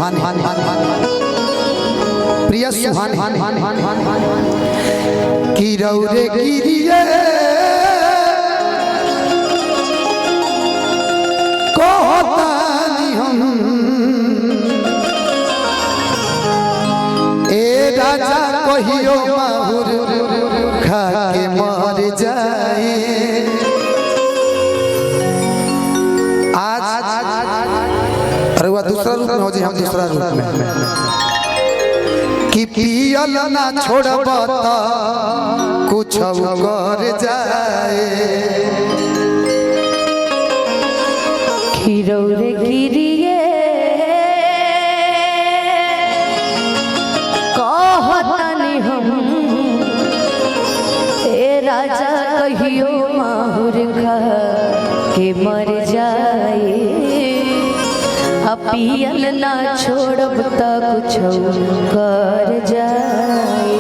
सुहानी प्रिय सुहानी की रौरे गिरिए कहतानी हम ए राजा कहियो माहुर खा के मर जाए। आज अरे वह दूसरा रूप में हो जाए, हम दूसरा रूप में कि पियल ना छोड़ब तो कुछ कर जाए। खिरौरे गिरिए कहतानी हम ए राजा कहियो माहुर खा के मर जाए। पियल ना छोड़ब त कुछ कर जाए।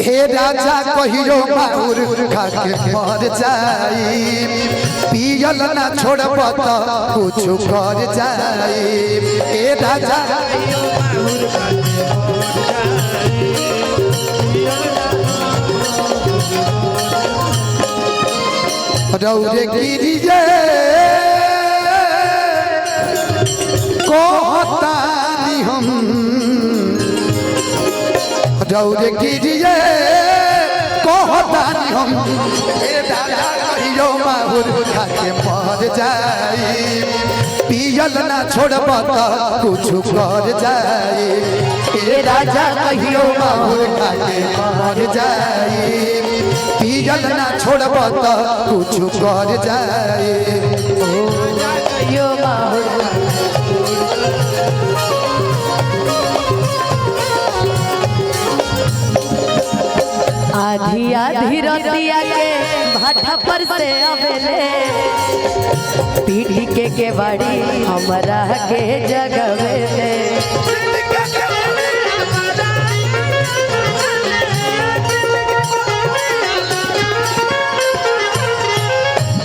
हे राजा कहियो माहुर खा के मर जाए। पियल ना छोड़ब त कुछ कर जाए। हे राजा रौरे गिरिए कहतानी हम रौरे गिरिए कहतानी हम ए राजा कहियो माहुर खा के मर जाए। पियल ना छोड़ब त कुछ कर जाए। ए राजा कहियो माहुर खा के मर जाए। पियल ना छोड़ब त कुछ कर जाए। आधी आधी रतिया के भाटा पर से अबेले पीढ़ी के बाड़ी हमरा के जगवेले।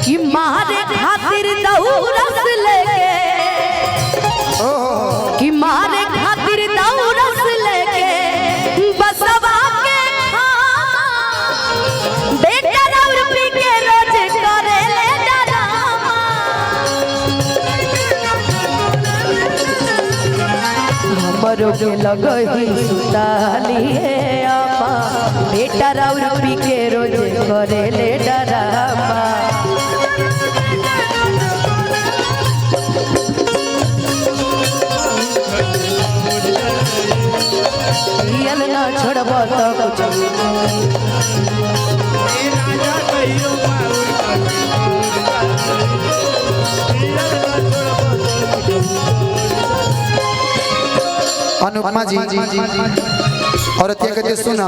कि मारे खातिर दौरस लेके कि मारे खातिर दौरस लेके बसवा के बेटा और पी के रोज करे ले डरामा। हमरो के लगही सुताली है आपा बेटा और पी के रोज करे ले डरामा। पियल ना छोड़ब तो कुछ अनुपमा जी औरतिया के सुना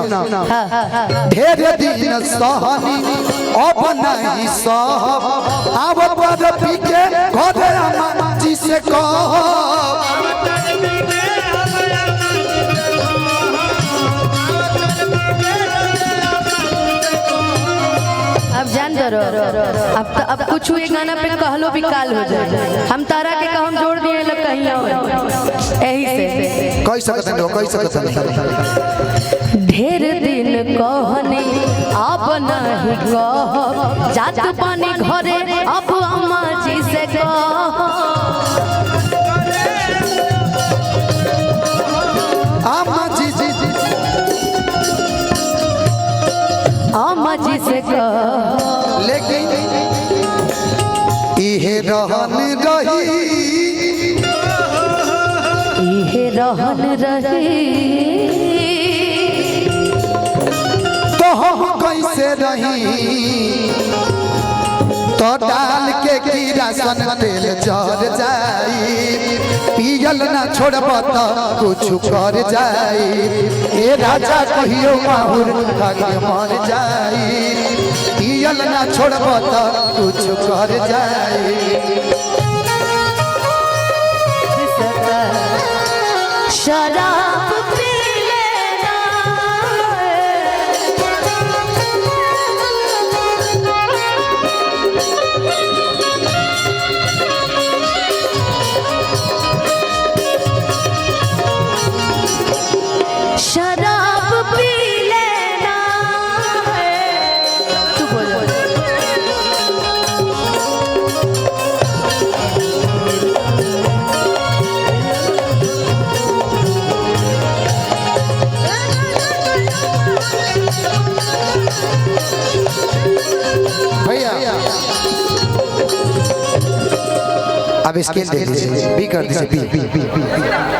ढेर दिन सहनी अब नहीं सहब अब पर पी के घरे अम्मा जी से कह। अब जान दो अब कुछ हुए गाना पे कहलो भी काल हो जाए। हम तारा के कहम जोड़ दिए लोग कहीं यही से कह सकते हैं ढेर दिन कहनी अब नहीं कह जात पानी घरे अब अम्मा जी से कह। अम्मा जी अम्मा जी से कह। लेकिन इहे रहन रही इहे रहन रही तो हम कैसे रही। तो डाल के किरासन तेल जर जाई। पियल ना छोड़ब त कुछ कर जाई। ए राजा कहियो माहुर खा के मर जाई। पियल ना छोड़ब त कुछ कर जाई। शराब पी लेना अब स्केल दे दीजिए, बी कर दीजिए, बी।